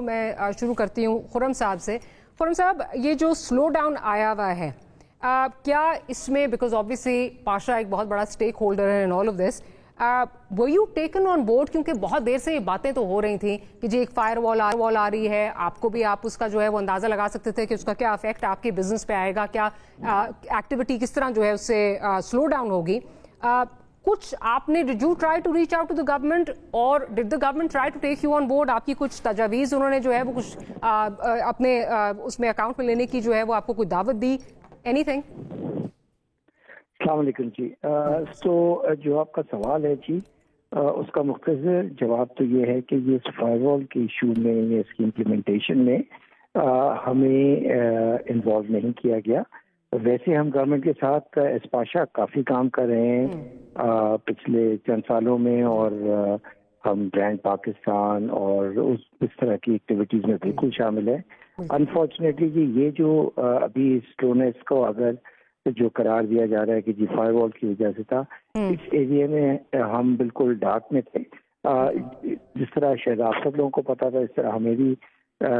میں شروع کرتی ہوں خرم صاحب سے. خرم صاحب, یہ جو سلو ڈاؤن آیا ہوا ہے, کیا اس میں, بیکاز آبویسلی پاشا ایک بہت بڑا اسٹیک ہولڈر ہے in all of this, were you taken on board, کیونکہ بہت دیر سے یہ باتیں تو ہو رہی تھیں کہ جی ایک فائر وال آ رہی ہے, آپ کو بھی آپ اس کا جو ہے وہ اندازہ لگا سکتے تھے کہ اس کا کیا افیکٹ آپ کے بزنس پہ آئے گا, کیا ایکٹیویٹی کس طرح جو ہے اس سے سلو ڈاؤن ہوگی. کچھ آپ نے, did you try to reach out to the government, اور did the government try to take you on board? آپ کی کچھ تجاویز انہوں نے جو ہے وہ کچھ اپنے اس میں اکاؤنٹ میں لینے کی جو ہے وہ آپ کو کوئی دعوت دی, اینی تھنگ؟ السلام علیکم جی. تو جو آپ کا سوال ہے جی, اس کا مختصر جواب تو یہ ہے کہ یہ اس فائر وال کے ایشو میں یا اس کی امپلیمنٹیشن میں ہمیں انوالو نہیں کیا گیا. ویسے ہم گورنمنٹ کے ساتھ اسپاشا کافی کام کر رہے ہیں پچھلے چند سالوں میں, اور ہم برانڈ پاکستان اور اس طرح کی ایکٹیویٹیز میں بالکل شامل ہیں. انفارچونیٹلی جی یہ جو ابھی سلونیس کو اگر جو قرار دیا جا رہا ہے کہ جی فائر وال کی وجہ سے تھا, اس ایریا میں ہم بالکل ڈارک میں تھے. جس طرح شاید آپ سب لوگوں کو پتا تھا, اس طرح ہمیں بھی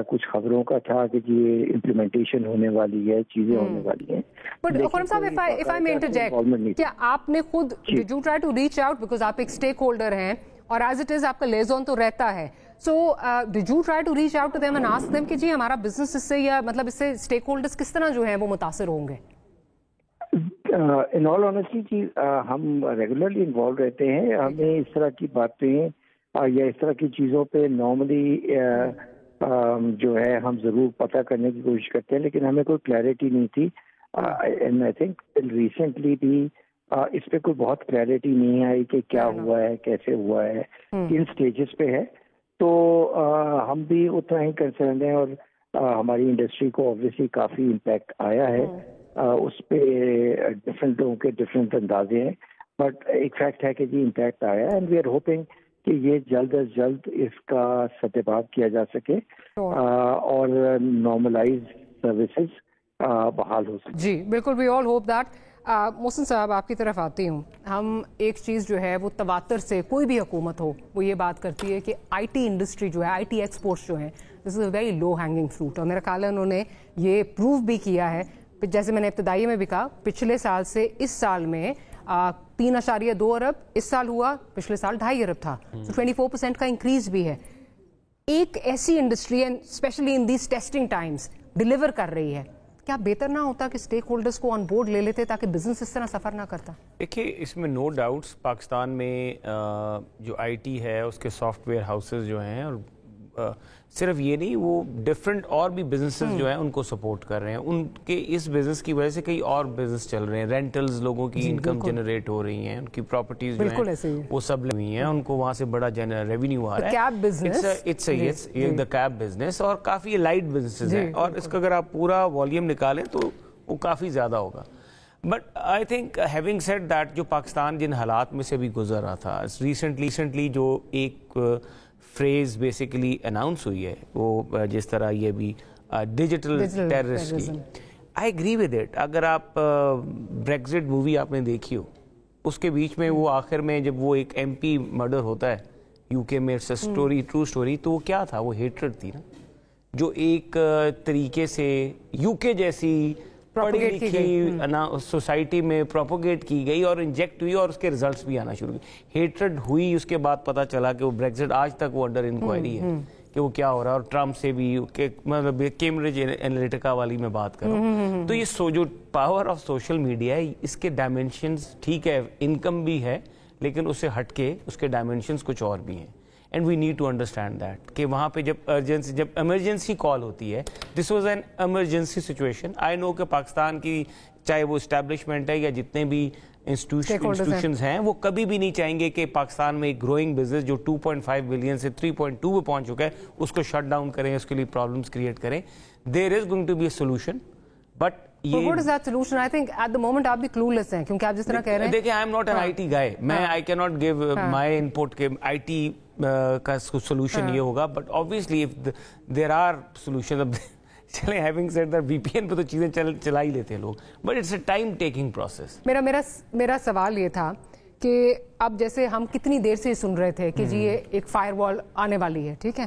کچھ خبروں کا تھا کہ جی امپلیمنٹیشن ہونے والی ہے, چیزیں ہونے والی ہیں. بٹ خرم صاحب, if I may interject, کیا آپ نے خود did you try to reach out, because آپ ایک اسٹیک ہولڈر ہیں اور ایز اٹ از آپ کا لیزون تو رہتا ہے, سو did you try to reach out to them and ask them کہ جی ہمارا بزنس اس سے, یا مطلب اس سے اسٹیک ہولڈرز کس طرح جو ہیں وہ متاثر ہوں گے؟ ان آل آنیسٹی جی ہم ریگولرلی انوالو رہتے ہیں. ہمیں اس طرح کی باتیں یا اس طرح کی چیزوں پہ نارملی جو ہے ہم ضرور پتہ کرنے کی کوشش کرتے ہیں, لیکن ہمیں کوئی کلیئرٹی نہیں تھی. اینڈ آئی تھنک ریسنٹلی بھی اس پہ کوئی بہت کلیئرٹی نہیں آئی کہ کیا ہوا ہے, کیسے ہوا ہے, کن سٹیجز پہ ہے. تو ہم بھی اتنا ہی کنسرن ہیں, اور ہماری انڈسٹری کو اوبویسلی کافی امپیکٹ آیا ہے. اس پہ ڈفرینٹ لوگوں کے ڈفرینٹ اندازے ہیں, بٹ ایک فیکٹ ہے کہ جی امپیکٹ آیا ہے, اینڈ وی آر ہوپنگ کہ یہ جلد از جلد اس کا ستباب کیا جا سکے اور نارملائز سروسز بحال ہو سکے. جی بالکل, وی آل ہوپ دیٹ. محسن صاحب آپ کی طرف آتی ہوں. ہم ایک چیز جو ہے وہ تواتر سے کوئی بھی حکومت ہو وہ یہ بات کرتی ہے کہ آئی ٹی انڈسٹری جو ہے, آئی ٹی ایکسپورٹس جو ہیں, this is a very low hanging fruit, اور میرا خیال ہے انہوں نے یہ پروو بھی کیا ہے. جیسے میں نے ابتدائی میں بھی کہا, پچھلے سال سے اس سال میں 3.2 ارب اس سال ہوا, پچھلے سال 2.5 ارب تھا, 24% کا انکریز بھی ہے. ایک ایسی industry especially in these testing times deliver کر رہی ہے, کیا بہتر نہ ہوتا کہ اسٹیک ہولڈرز کو آن بورڈ لے لیتے تاکہ بزنس اس طرح سفر نہ کرتا؟ دیکھیے اس میں نو ڈاؤٹس پاکستان میں جو آئی ٹی ہے اس کے سافٹ ویئر ہاؤسز جو ہیں, اور صرف یہ نہیں, وہ ڈفرینٹ اور بھی بزنسز جو ہیں ان کو سپورٹ کر رہے ہیں. ان کے اس بزنس کی وجہ سے کئی اور بزنس چل رہے ہیں, رینٹلز لوگوں کی انکم جنریٹ ہو رہی ہیں, ان کی پراپرٹیز جو ہیں وہ سب ہوئی ہیں, ان کو وہاں سے بڑا ریونیو آ رہا ہے. دا کیب بزنس اور کافی لائٹ بزنسز ہیں, اور اس کا اگر آپ پورا والیوم نکالیں تو وہ کافی زیادہ ہوگا. But I think having said that, جو پاکستان جن حالات میں سے بھی گزر رہا تھا, ریسنٹلی جو ایک فریز بیسیکلی اناؤنس ہوئی ہے, وہ جس طرح یہ بھی ڈیجیٹل ٹیررسٹ کی, آئی ایگری ود اٹ. اگر آپ بریگزٹ مووی آپ نے دیکھی ہو, اس کے بیچ میں وہ آخر میں جب وہ ایک ایم پی مرڈر ہوتا ہے یو کے میں, اسٹوری ٹرو اسٹوری, تو وہ کیا تھا, وہ ہیٹرڈ تھی نا, جو ایک طریقے سے یو کے جیسی پڑھی لکھی سوسائٹی میں پروپوگیٹ کی گئی اور انجیکٹ ہوئی, اور اس کے ریزلٹس بھی آنا شروع ہوئے. ہیٹرڈ ہوئی, اس کے بعد پتہ چلا کہ وہ بریگزٹ آج تک وہ انڈر انکوائری ہے کہ وہ کیا ہو رہا ہے, اور ٹرمپ سے بھی, مطلب کیمبرج انالیٹکا والی میں بات کر رہا ہوں. تو یہ جو پاور آف سوشل میڈیا ہے, اس کے ڈائمینشنز, ٹھیک ہے انکم بھی ہے, لیکن اس سے ہٹ کے اس کے ڈائمینشنز کچھ اور بھی ہیں. And we need to understand that کہ وہاں پہ جب ایمرجنسی کال ہوتی ہے, this was an emergency situation. I know کہ پاکستان کی چاہے وہ اسٹیبلشمنٹ ہے یا جتنے بھی انسٹیٹیوشنز ہیں, وہ کبھی بھی نہیں چاہیں گے کہ پاکستان میں ایک گروئنگ بزنس جو 2.5 بلین سے 3.2 پہ پہنچ چکا ہے اس کو شٹ ڈاؤن کریں, اس کے لیے پرابلمس کریٹ کریں. There is going to be a solution, but what is that solution? I think at the moment آپ بھی clueless ہیں, کیونکہ آپ جس طرح کہہ رہے ہیں. دیکھیں I am not an IT guy, میں I cannot give my input کہ IT کا solution یہ ہوگا, but obviously if there are solutions, چلیں having said that VPN پہ تو چیزیں چلا ہی لیتے ہیں لوگ, but it's a time taking process. میرا سوال یہ تھا کہ اب جیسے ہم کتنی دیر سے سن رہے تھے کہ جی یہ ایک فائر وال آنے والی ہے, ٹھیک ہے,